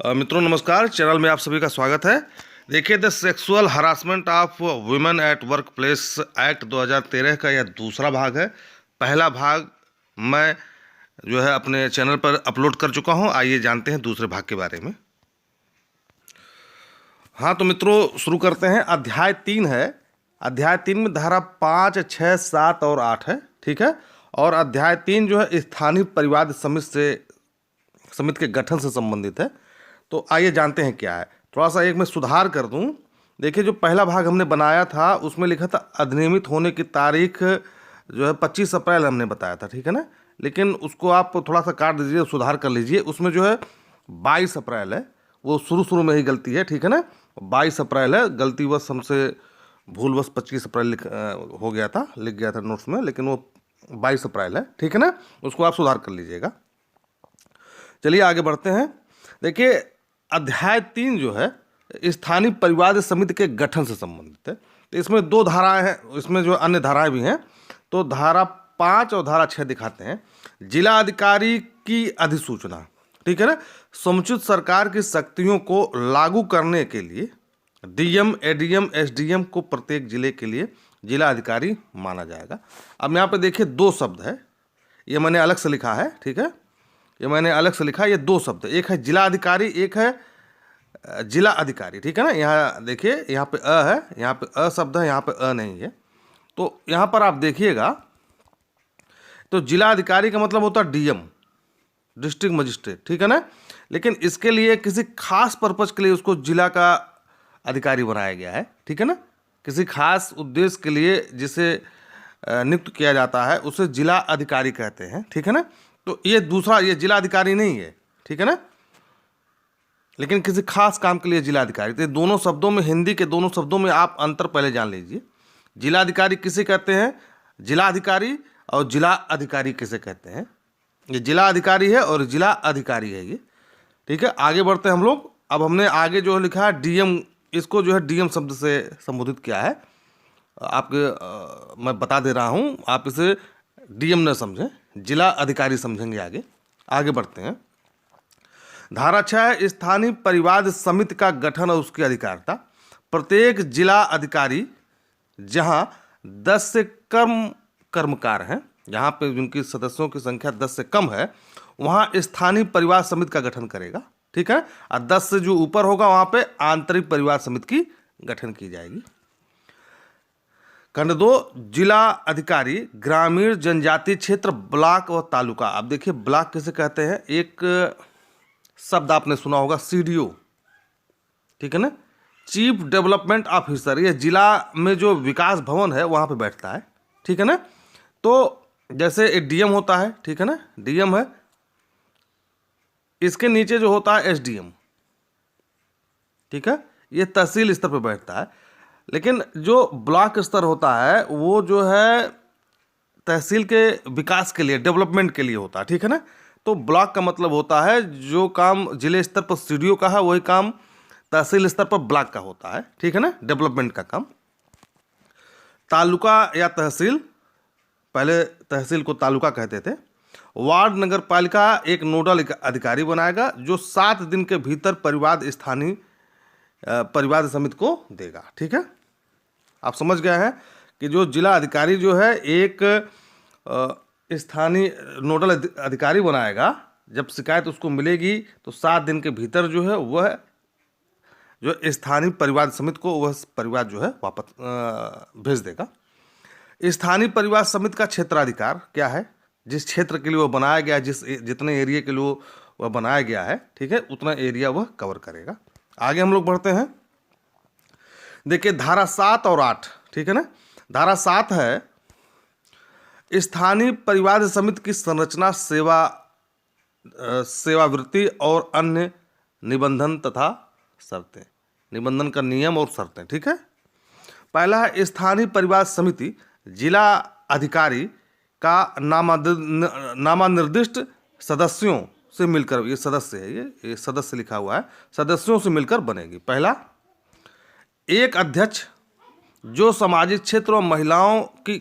मित्रों नमस्कार, चैनल में आप सभी का स्वागत है। देखिए, the sexual harassment of women at work place act 2013 का यह दूसरा भाग है। पहला भाग मैं जो है अपने चैनल पर अपलोड कर चुका हूं। आइए जानते हैं दूसरे भाग के बारे में। हाँ तो मित्रों, शुरू करते हैं। अध्याय 3 है। अध्याय 3 में धारा 5, 6, 7 और 8 है, ठीक है। और अध्याय 3 जो है स्थानीय परिवाद समिति के गठन से संबंधित है। तो आइए जानते हैं क्या है। थोड़ा सा एक मैं सुधार कर दूं। देखिए, जो पहला भाग हमने बनाया था उसमें लिखा था अधिनियमित होने की तारीख जो है 25 अप्रैल हमने बताया था, ठीक है ना। लेकिन उसको आप थोड़ा सा काट दीजिए, सुधार कर लीजिए। उसमें जो है 22 अप्रैल है। वो शुरू में ही गलती है, ठीक है ना। 22 अप्रैल है, गलतीवश हमसे भूलवश 25 अप्रैल हो गया था, लिख गया था नोट्स में, लेकिन वो 22 अप्रैल है, ठीक है ना। उसको आप सुधार कर लीजिएगा। चलिए आगे बढ़ते हैं। देखिए, अध्याय 3 जो है स्थानीय परिवाद समिति के गठन से संबंधित है। तो इसमें 2 धाराएं हैं, इसमें जो अन्य धाराएं भी हैं। तो धारा 5 और धारा 6 दिखाते हैं। जिला अधिकारी की अधिसूचना, ठीक है ना। समुचित सरकार की शक्तियों को लागू करने के लिए डीएम, एडीएम, एसडीएम को प्रत्येक जिले के लिए जिला अधिकारी माना जाएगा। अब यहाँ पे देखिए 2 शब्द है, ये मैंने अलग से लिखा है, ठीक है। ये मैंने अलग से लिखा है, ये 2 शब्द है। एक है जिला अधिकारी, एक है जिला अधिकारी, ठीक है ना। यहाँ देखिए, यहाँ पे अ है, यहाँ पे अ शब्द है, यहाँ पे अ नहीं है। तो यहाँ पर आप देखिएगा, तो जिला अधिकारी का मतलब होता है डीएम, डिस्ट्रिक्ट मजिस्ट्रेट, ठीक है ना। लेकिन इसके लिए किसी खास पर्पज के लिए उसको जिला का अधिकारी बनाया गया है, ठीक है ना। किसी खास उद्देश्य के लिए जिसे नियुक्त किया जाता है उसे जिला अधिकारी कहते हैं, ठीक है ना। तो ये दूसरा, ये जिला अधिकारी नहीं है, ठीक है ना। लेकिन किसी खास काम के लिए जिला अधिकारी। तो दोनों शब्दों में, हिंदी के दोनों शब्दों में आप अंतर पहले जान लीजिए। जिला अधिकारी किसे कहते हैं, जिला अधिकारी, और जिला अधिकारी किसे कहते हैं। ये जिला अधिकारी है और जिला अधिकारी है ये, ठीक है। आगे बढ़ते हैं हम लोग। अब हमने आगे जो लिखा है डीएम, इसको जो है डीएम शब्द से संबोधित किया है। आपके मैं बता दे रहा हूँ, आप इसे डीएम न समझें, जिला अधिकारी समझेंगे। आगे आगे बढ़ते हैं। धारा 6 स्थानीय परिवाद समिति का गठन और उसकी अधिकारिता। प्रत्येक जिला अधिकारी जहां 10 से कम कर्मकार हैं, जहां पे जिनकी सदस्यों की संख्या 10 से कम है, वहां स्थानीय परिवाद समिति का गठन करेगा, ठीक है। और 10 से जो ऊपर होगा वहां पे आंतरिक परिवाद समिति की गठन की जाएगी। खंड 2, जिला अधिकारी ग्रामीण जनजातीय क्षेत्र, ब्लॉक और तालुका। अब देखिए, ब्लॉक किसे कहते हैं। एक शब्द आपने सुना होगा सीडीओ, ठीक है ना, चीफ डेवलपमेंट ऑफिसर। ये जिला में जो विकास भवन है वहां पे बैठता है, ठीक है ना। तो जैसे एक डीएम होता है, ठीक है ना, डीएम है, इसके नीचे जो होता है एसडीएम, ठीक है, ये तहसील स्तर पर बैठता है। लेकिन जो ब्लॉक स्तर होता है वो जो है तहसील के विकास के लिए, डेवलपमेंट के लिए होता है, ठीक है ना। तो ब्लॉक का मतलब होता है जो काम जिले स्तर पर सीडीओ का है वही काम तहसील स्तर पर ब्लॉक का होता है, ठीक है ना, डेवलपमेंट का काम। तालुका या तहसील, पहले तहसील को तालुका कहते थे। वार्ड नगर पालिका एक नोडल अधिकारी बनाएगा जो 7 दिन के भीतर स्थानीय परिवाद समिति को देगा, ठीक है। आप समझ गए हैं कि जो जिला अधिकारी जो है एक स्थानीय नोडल अधिकारी बनाएगा। जब शिकायत उसको मिलेगी तो 7 दिन के भीतर जो है वह जो स्थानीय परिवाद समिति को वह परिवाद जो है वापस भेज देगा। स्थानीय परिवाद समिति का क्षेत्राधिकार क्या है, जिस क्षेत्र के लिए वह बनाया गया, जितने एरिया के लिए वह बनाया गया है, ठीक है, उतना एरिया वह कवर करेगा। आगे हम लोग बढ़ते हैं। देखिए धारा 7 और 8, ठीक है ना। धारा 7 है स्थानीय परिवाद समिति की संरचना, सेवावृत्ति और अन्य निबंधन तथा शर्तें। निबंधन का नियम और शर्तें, ठीक है। पहला है स्थानीय परिवाद समिति जिला अधिकारी का नामनिर्दिष्ट सदस्यों से मिलकर, ये सदस्य है, ये सदस्य लिखा हुआ है, सदस्यों से मिलकर बनेगी। पहला, एक अध्यक्ष जो सामाजिक क्षेत्र और महिलाओं की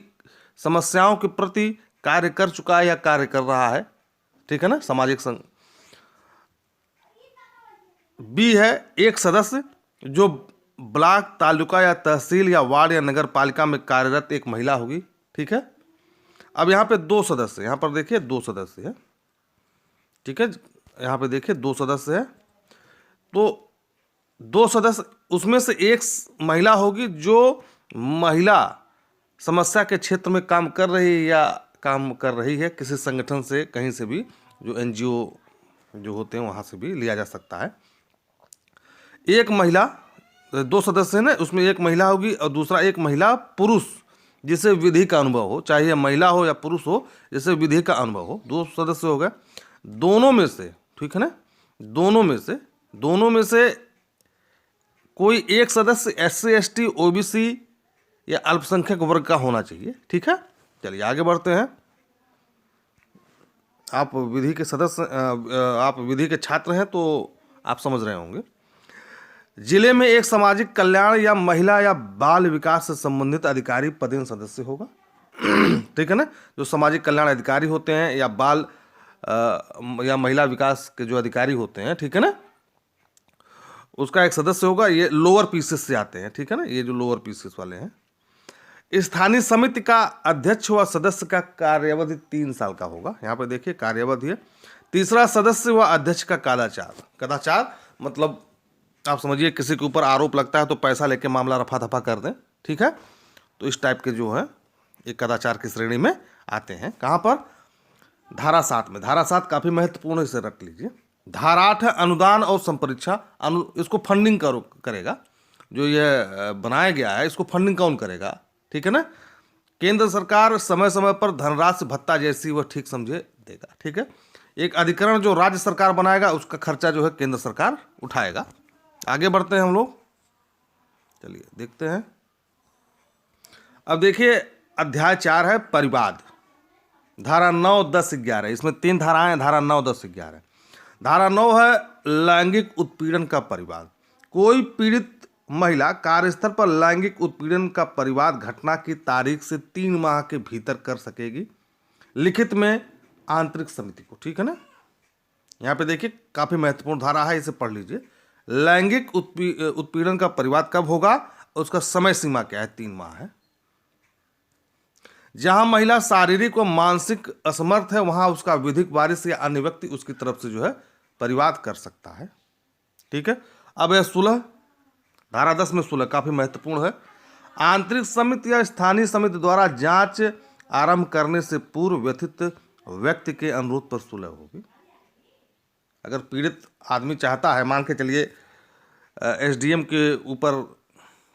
समस्याओं के प्रति कार्य कर चुका है या कार्य कर रहा है, ठीक है ना, सामाजिक संघ। बी है एक सदस्य जो ब्लॉक, तालुका या तहसील या वार्ड या नगर पालिका में कार्यरत एक महिला होगी। ठीक है। अब यहाँ पे दो सदस्य, यहाँ पर देखिए दो सदस्य है। ठीक है, यहाँ पे देखिए दो सदस्य है, तो दो सदस्य, उसमें से एक महिला होगी जो महिला समस्या के क्षेत्र में काम कर रही है या काम कर रही है किसी संगठन से, कहीं से भी, जो एनजीओ जो होते हैं वहाँ से भी लिया जा सकता है। एक महिला, दो सदस्य है ना, उसमें एक महिला होगी और दूसरा एक महिला पुरुष जिसे विधि का अनुभव हो, चाहे यह महिला हो या पुरुष हो, जिसे विधि का अनुभव हो। दो सदस्य हो गए। दोनों में से, ठीक है ना, दोनों में से कोई एक सदस्य SC ST OBC या अल्पसंख्यक वर्ग का होना चाहिए। ठीक है, चलिए आगे बढ़ते हैं। आप विधि के सदस्य, आप विधि के छात्र हैं तो आप समझ रहे होंगे। जिले में एक सामाजिक कल्याण या महिला या बाल विकास से संबंधित अधिकारी पदेन सदस्य होगा। ठीक है ना, जो सामाजिक कल्याण अधिकारी होते हैं या बाल या महिला विकास के जो अधिकारी होते हैं, ठीक है ना, उसका एक सदस्य होगा। ये लोअर पीसेस से आते हैं। ठीक है ना, ये जो लोअर पीसेस वाले हैं। स्थानीय समिति का अध्यक्ष व सदस्य का कार्यावधि 3 साल का होगा। यहाँ पे देखिए कार्यावधि है। तीसरा, सदस्य व अध्यक्ष का कदाचार। कदाचार मतलब आप समझिए किसी के ऊपर आरोप लगता है तो पैसा लेके मामला रफा दफा कर दें। ठीक है, तो इस टाइप के जो है एक कदाचार की श्रेणी में आते हैं। कहाँ पर? धारा 7 में। धारा 7 काफ़ी महत्वपूर्ण है, इसे रख लीजिए। धारा 8 है अनुदान और संपरीक्षा। इसको फंडिंग करेगा, जो ये बनाया गया है इसको फंडिंग कौन करेगा? ठीक है ना, केंद्र सरकार समय समय पर धनराशि भत्ता जैसी वह ठीक समझे देगा। ठीक है, एक अधिकरण जो राज्य सरकार बनाएगा उसका खर्चा जो है केंद्र सरकार उठाएगा। आगे बढ़ते हैं हम लोग, चलिए देखते हैं। अब देखिए अध्याय 4 है परिवाद। धारा 9, 10, 11, इसमें 3 धाराएं हैं, धारा 9, 10, 11। धारा 9 है लैंगिक उत्पीड़न का परिवाद। कोई पीड़ित महिला कार्यस्थल पर लैंगिक उत्पीड़न का परिवाद घटना की तारीख से 3 माह के भीतर कर सकेगी, लिखित में आंतरिक समिति को। ठीक है ना, यहाँ पे देखिए काफी महत्वपूर्ण धारा है, इसे पढ़ लीजिए। लैंगिक उत्पीड़न का परिवाद कब होगा, उसका समय सीमा क्या है? 3 माह है। जहां महिला शारीरिक व मानसिक असमर्थ है वहां उसका विधिक वारिस या अन्य व्यक्ति उसकी तरफ से जो है परिवाद कर सकता है। ठीक है, अब यह सुलह, धारा 10 में सुलह काफी महत्वपूर्ण है। आंतरिक समिति या स्थानीय समिति द्वारा जांच आरंभ करने से पूर्व व्यथित व्यक्ति के अनुरोध पर सुलह होगी। अगर पीड़ित आदमी चाहता है, मान के चलिए SDM के ऊपर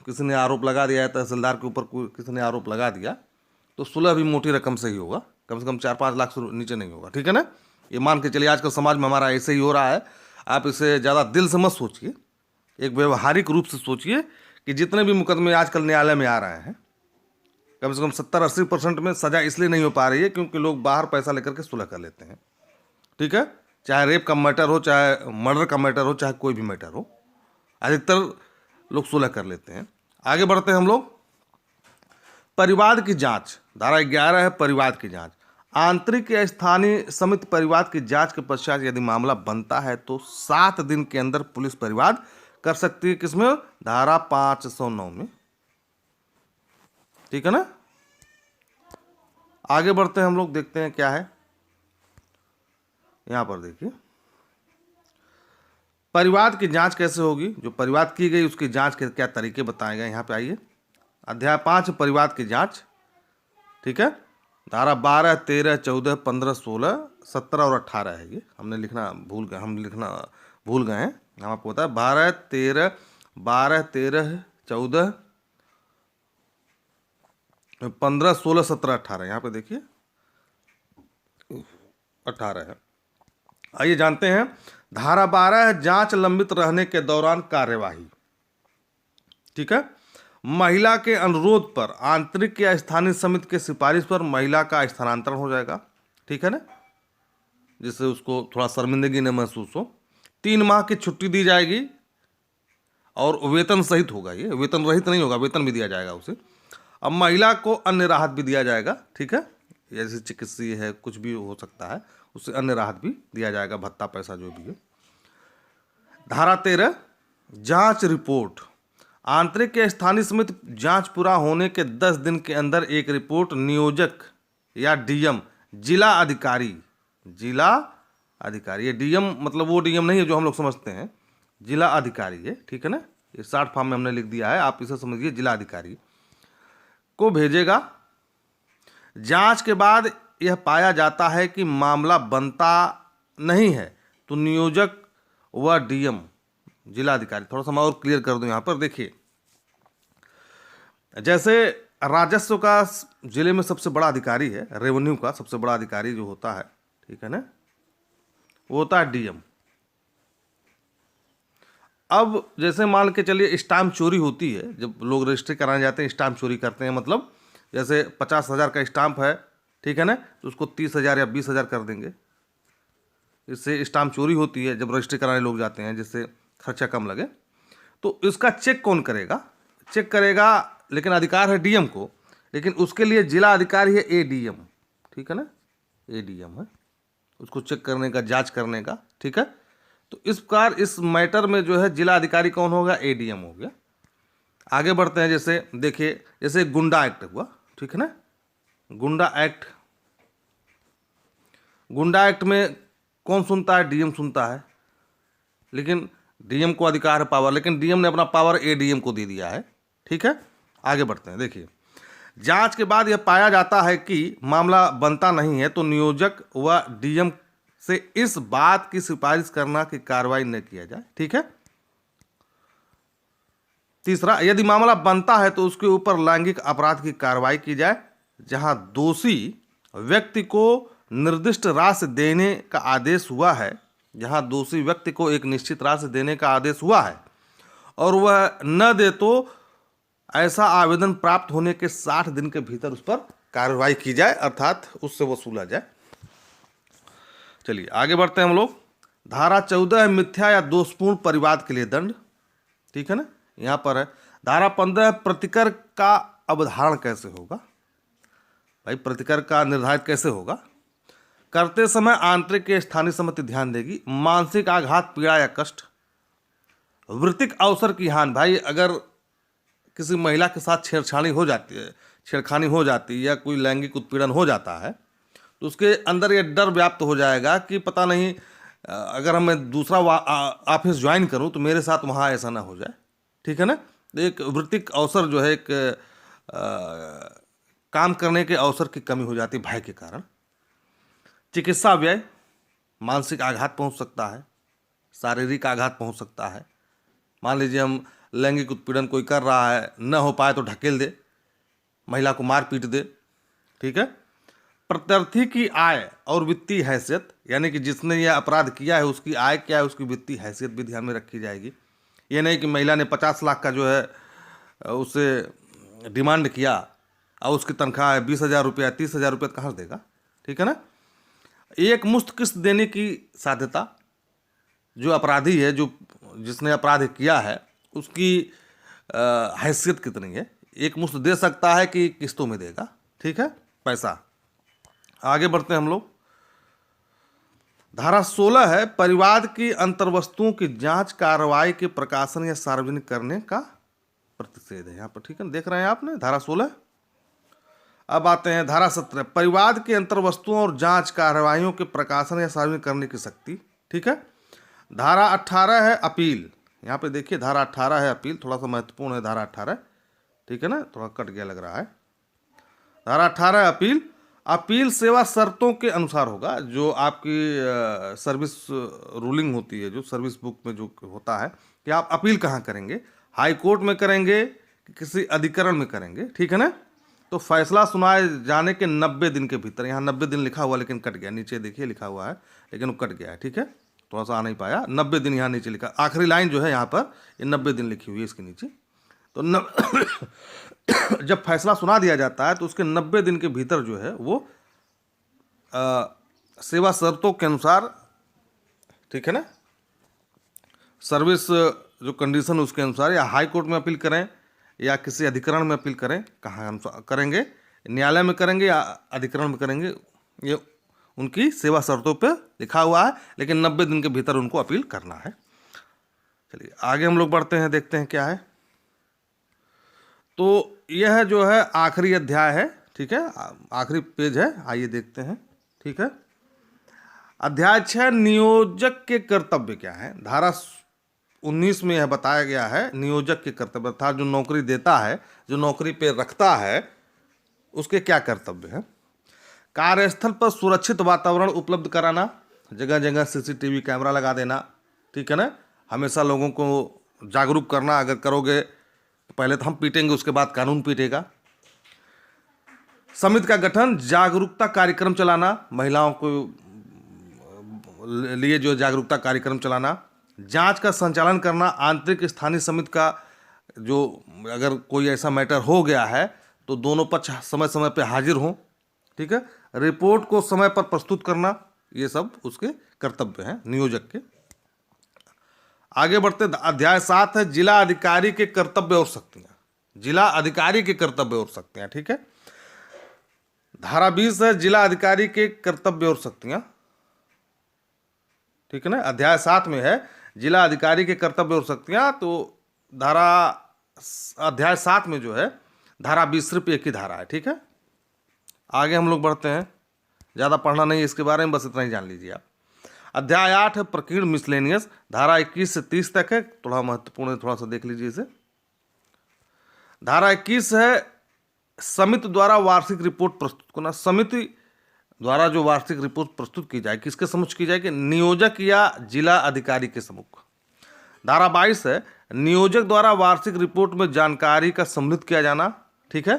किसी ने आरोप लगा दिया है, तहसीलदार के ऊपर किसी ने आरोप लगा दिया, तो सुलह भी मोटी रकम से ही होगा, कम से कम 4-5 लाख से नीचे नहीं होगा। ठीक है ना, ये मान के चलिए आजकल समाज में हमारा ऐसे ही हो रहा है। आप इसे ज़्यादा दिल से मत सोचिए, एक व्यवहारिक रूप से सोचिए कि जितने भी मुकदमे आजकल न्यायालय में आ रहे हैं, कम से कम 70-80% में सजा इसलिए नहीं हो पा रही है क्योंकि लोग बाहर पैसा लेकर के सुलह कर लेते हैं। ठीक है, चाहे रेप का मैटर हो, चाहे मर्डर का मैटर हो, चाहे कोई भी मैटर हो, अधिकतर लोग सुलह कर लेते हैं। आगे बढ़ते हैं हम लोग। परिवाद की जांच, धारा 11 है परिवाद की जांच। आंतरिक या स्थानीय समिति परिवाद की जांच के पश्चात यदि मामला बनता है तो 7 दिन के अंदर पुलिस परिवाद कर सकती है। किसमें? धारा 509 में। ठीक है ना, आगे बढ़ते हैं हम लोग, देखते हैं क्या है यहां पर। देखिए परिवाद की जांच कैसे होगी, जो परिवाद की गई उसकी जांच के क्या तरीके बताए गए, यहां पे आइए। अध्याय 5 परिवाद की जांच। ठीक है, धारा 12, 13, 14, 15, 16, 17 और 18 है। ये हमने लिखना भूल गए, हैं। हम आपको पता है 12, 13, 14, 15, 16, 17, 18। यहाँ पे देखिए 18 है। आइए जानते हैं। धारा 12 है जांच लंबित रहने के दौरान कार्यवाही। ठीक है, महिला के अनुरोध पर आंतरिक या स्थानीय समिति के सिफारिश पर महिला का स्थानांतरण हो जाएगा। ठीक है ना, जिससे उसको थोड़ा शर्मिंदगी न महसूस हो। 3 माह की छुट्टी दी जाएगी और वेतन सहित होगा, ये वेतन रहित नहीं होगा, वेतन भी दिया जाएगा उसे। अब महिला को अन्य राहत भी दिया जाएगा। ठीक है, जैसे चिकित्सीय है, कुछ भी हो सकता है, उससे अन्य राहत भी दिया जाएगा, भत्ता पैसा जो भी है। धारा 13 जांच रिपोर्ट। आंतरिक या स्थानीय समिति जांच पूरा होने के 10 दिन के अंदर एक रिपोर्ट नियोजक या डीएम, जिला अधिकारी, ये डीएम मतलब वो डीएम नहीं है जो हम लोग समझते हैं, जिला अधिकारी है, ठीक है ना। ये शॉर्ट फॉर्म में हमने लिख दिया है, आप इसे समझिए जिला अधिकारी को भेजेगा। जांच के बाद यह पाया जाता है कि मामला बनता नहीं है तो नियोजक व डीएम, जिला अधिकारी, थोड़ा सा मैं और क्लियर कर दूं यहाँ पर। देखिए, जैसे राजस्व का जिले में सबसे बड़ा अधिकारी है, रेवेन्यू का सबसे बड़ा अधिकारी जो होता है, ठीक है ना, वो होता है डीएम। अब जैसे मान के चलिए स्टाम्प चोरी होती है, जब लोग रजिस्ट्री कराने जाते हैं स्टाम्प चोरी करते हैं, मतलब जैसे 50,000 का स्टाम्प है, ठीक है ना, तो उसको 30,000 या 20,000 कर देंगे। इससे स्टाम्प चोरी होती है जब रजिस्ट्री कराने लोग जाते हैं, जिससे खर्चा कम लगे। तो इसका चेक कौन करेगा? चेक करेगा, लेकिन अधिकार है डीएम को, लेकिन उसके लिए जिला अधिकारी है एडीएम, ठीक है ना, एडीएम है उसको चेक करने का, जांच करने का, ठीक है। तो इस प्रकार इस मैटर में जो है जिला अधिकारी कौन होगा? एडीएम हो गया। आगे बढ़ते हैं, जैसे देखिए, जैसे गुंडा एक्ट हुआ, ठीक है ना, गुंडा एक्ट में कौन सुनता है? डीएम सुनता है, लेकिन डीएम को अधिकार है, पावर, लेकिन डीएम ने अपना पावर एडीएम को दे दिया है, ठीक है। आगे बढ़ते हैं, देखिए, जांच के बाद यह पाया जाता है कि मामला बनता नहीं है तो नियोजक व डीएम से इस बात की सिफारिश करना कि कार्रवाई न किया जाए, ठीक है। तीसरा, यदि मामला बनता है तो उसके ऊपर लैंगिक अपराध की कार्रवाई की जाए, जहां दोषी व्यक्ति को निर्दिष्ट राशि देने का आदेश हुआ है, जहां दोषी व्यक्ति को एक निश्चित राशि देने का आदेश हुआ है और वह न दे तो ऐसा आवेदन प्राप्त होने के 60 दिन के भीतर उस पर कार्रवाई की जाए, अर्थात उससे वसूला जाए। चलिए आगे बढ़ते हैं हम लोग। धारा 14 है मिथ्या या दोषपूर्ण परिवाद के लिए दंड, ठीक है ना, यहां पर है। धारा 15 प्रतिकर का अवधारण कैसे होगा? भाई प्रतिकर का निर्धारित कैसे होगा? करते समय आंतरिक या स्थानीय समिति ध्यान देगी। मानसिक आघात, पीड़ा या कष्ट, वृत्तिक अवसर की हानि। भाई अगर किसी महिला के साथ छेड़छाड़ी हो जाती है या कोई लैंगिक उत्पीड़न हो जाता है तो उसके अंदर ये डर व्याप्त हो जाएगा कि पता नहीं अगर मैं दूसरा ऑफिस ज्वाइन करूं तो मेरे साथ वहां ऐसा ना हो जाए, ठीक है ना। तो एक वृत्तिक अवसर जो है, एक काम करने के अवसर की कमी हो जाती है भय के कारण। चिकित्सा व्यय, मानसिक आघात पहुंच सकता है, शारीरिक आघात पहुंच सकता है। मान लीजिए हम लैंगिक उत्पीड़न कोई कर रहा है, न हो पाए तो ढकेल दे, महिला को मार पीट दे, ठीक है। प्रत्यर्थी की आय और वित्तीय हैसियत, यानी कि जिसने यह अपराध किया है उसकी आय क्या है, उसकी वित्तीय हैसियत भी ध्यान में रखी जाएगी। ये नहीं कि महिला ने 50 लाख का जो है उससे डिमांड किया और उसकी तनख्वाह है 20,000 रुपया, 30,000 रुपया, कहाँ से देगा, ठीक है ना। एक मुश्त किस्त देने की साध्यता, जो अपराधी है, जो जिसने अपराध किया है उसकी हैसियत कितनी है, एक मुश्त दे सकता है कि किस्तों में देगा, ठीक है, पैसा। आगे बढ़ते हैं हम लोग। धारा 16 है परिवाद की अंतर्वस्तुओं की जांच, कार्रवाई के प्रकाशन या सार्वजनिक करने का प्रतिषेध है यहाँ पर, ठीक है, देख रहे हैं आपने धारा 16। अब आते हैं धारा 17, परिवाद के अंतर्वस्तुओं और जांच कार्रवाइयों के प्रकाशन या सार्वजनिक करने की शक्ति, ठीक है। धारा 18 है अपील, यहाँ पे देखिए धारा 18 है अपील, थोड़ा सा महत्वपूर्ण है धारा 18, ठीक है ना, थोड़ा कट गया लग रहा है। धारा 18 है अपील। अपील सेवा शर्तों के अनुसार होगा, जो आपकी सर्विस रूलिंग होती है, जो सर्विस बुक में जो होता है कि आप अपील कहाँ करेंगे, हाई कोर्ट में करेंगे कि किसी अधिकरण में करेंगे, ठीक है ना। तो फैसला सुनाए जाने के 90 दिन के भीतर, यहाँ 90 दिन लिखा हुआ लेकिन कट गया, नीचे देखिए लिखा हुआ है लेकिन वो कट गया है, ठीक है, थोड़ा सा आ नहीं पाया। 90 दिन यहाँ नीचे लिखा, आखिरी लाइन जो है यहाँ पर ये 90 दिन लिखी हुई है इसके नीचे। तो जब फैसला सुना दिया जाता है तो उसके 90 दिन के भीतर जो है वो सेवा शर्तों के अनुसार, ठीक है ना, सर्विस जो कंडीशन उसके अनुसार या हाई कोर्ट में अपील करें या किसी अधिकरण में अपील करें, कहाँ करेंगे, न्यायालय में करेंगे या अधिकरण में करेंगे, ये उनकी सेवा शर्तों पे लिखा हुआ है, लेकिन 90 दिन के भीतर उनको अपील करना है। चलिए आगे हम लोग बढ़ते हैं, देखते हैं क्या है। तो यह जो है आखिरी अध्याय है, ठीक है, आखिरी पेज है, आइए देखते हैं, ठीक है। अध्याय 6 नियोजक के कर्तव्य क्या है। धारा 19 में यह बताया गया है नियोजक के कर्तव्य, अर्थात जो नौकरी देता है, जो नौकरी पे रखता है, उसके क्या कर्तव्य हैं। कार्यस्थल पर सुरक्षित वातावरण उपलब्ध कराना, जगह जगह सीसीटीवी कैमरा लगा देना, ठीक है ना। हमेशा लोगों को जागरूक करना, अगर करोगे तो पहले तो हम पीटेंगे, उसके बाद कानून पीटेगा। समिति का गठन, जागरूकता कार्यक्रम चलाना, महिलाओं को लिए जो जागरूकता कार्यक्रम चलाना। जांच का संचालन करना, आंतरिक स्थानीय समिति का जो अगर कोई ऐसा मैटर हो गया है तो दोनों पक्ष समय समय पर हाजिर हों, ठीक है। रिपोर्ट को समय पर प्रस्तुत करना, ये सब उसके कर्तव्य हैं नियोजक के। आगे बढ़ते, अध्याय 7 है जिला अधिकारी के कर्तव्य और शक्तियां। जिला अधिकारी के कर्तव्य और शक्तियां, ठीक है। धारा 20 है जिला अधिकारी के कर्तव्य और शक्तियां, ठीक है ना। अध्याय 7 में है जिला अधिकारी के कर्तव्य और शक्तियां। तो अध्याय 7 में जो है धारा 20 सिर्फ एक ही धारा है, ठीक है। आगे हम लोग बढ़ते हैं, ज़्यादा पढ़ना नहीं है इसके बारे में, बस इतना ही जान लीजिए आप। अध्याय 8 है प्रकीर्ण मिसलेनियस, धारा 21 से 30 तक है, थोड़ा महत्वपूर्ण है, थोड़ा सा देख लीजिए इसे। धारा 21 है समिति द्वारा वार्षिक रिपोर्ट प्रस्तुत करना। समिति द्वारा जो वार्षिक रिपोर्ट प्रस्तुत की जाए, किसके समक्ष की जाएगी, नियोजक या जिला अधिकारी के सम्मुख। धारा 22 है नियोजक द्वारा वार्षिक रिपोर्ट में जानकारी का सम्मिलित किया जाना, ठीक है।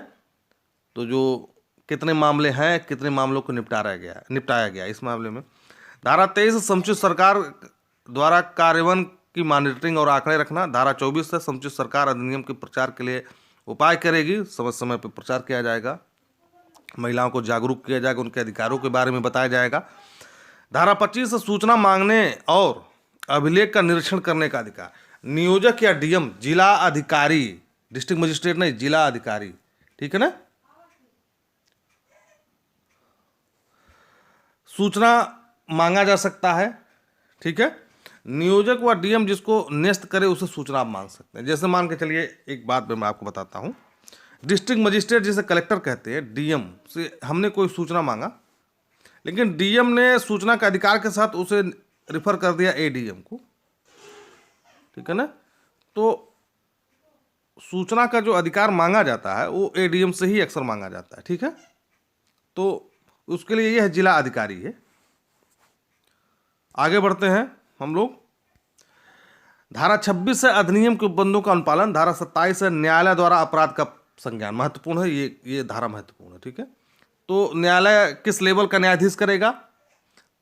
तो जो कितने मामले हैं, कितने मामलों को निपटाया गया इस मामले में। धारा 23 समुचित सरकार द्वारा कार्यान्वयन की मॉनिटरिंग और आंकड़े रखना। धारा 24 है समुचित सरकार अधिनियम के प्रचार के लिए उपाय करेगी, समय समय पर प्रचार किया जाएगा, महिलाओं को जागरूक किया जाएगा, उनके अधिकारों के बारे में बताया जाएगा। धारा 25 सूचना मांगने और अभिलेख का निरीक्षण करने का अधिकार। नियोजक या डीएम, जिला अधिकारी, डिस्ट्रिक्ट मजिस्ट्रेट नहीं, जिला अधिकारी, ठीक है ना। सूचना मांगा जा सकता है, ठीक है। नियोजक व डीएम जिसको नियुक्त करे उसे सूचना आप मांग सकते हैं। जैसे मान के चलिए, एक बात मैं आपको बताता हूँ, डिस्ट्रिक्ट मजिस्ट्रेट जिसे कलेक्टर कहते हैं, डीएम से हमने कोई सूचना मांगा, लेकिन डीएम ने सूचना के अधिकार के साथ उसे रिफर कर दिया एडीएम को, ठीक है ना। तो सूचना का जो अधिकार मांगा जाता है वो एडीएम से ही अक्सर मांगा जाता है, ठीक है। तो उसके लिए यह जिला अधिकारी है। आगे बढ़ते हैं हम लोग। धारा 26 है अधिनियम के उपबंधों का अनुपालन। धारा 27 है न्यायालय द्वारा अपराध का संज्ञान। महत्वपूर्ण है ये धारा महत्वपूर्ण है, ठीक है। तो न्यायालय किस लेवल का न्यायाधीश करेगा,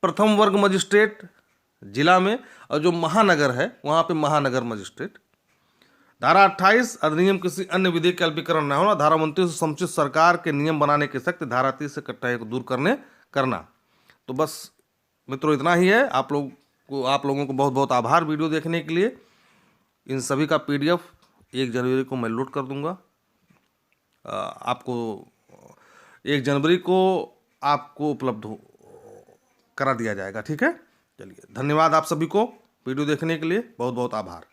प्रथम वर्ग मजिस्ट्रेट जिला में, और जो महानगर है वहाँ पे महानगर मजिस्ट्रेट। धारा 28 अधिनियम किसी अन्य विधि के अल्पीकरण न होना। धारा 29 समुचित सरकार के नियम बनाने की शक्ति। धारा 30 से कठिनाई को दूर करना। तो बस मित्रों इतना ही है। आप लोगों को बहुत बहुत आभार वीडियो देखने के लिए। इन सभी का PDF 1 जनवरी को मैं लोड कर दूंगा। आपको 1 जनवरी को आपको उपलब्ध करा दिया जाएगा, ठीक है। चलिए, धन्यवाद आप सभी को वीडियो देखने के लिए, बहुत बहुत आभार।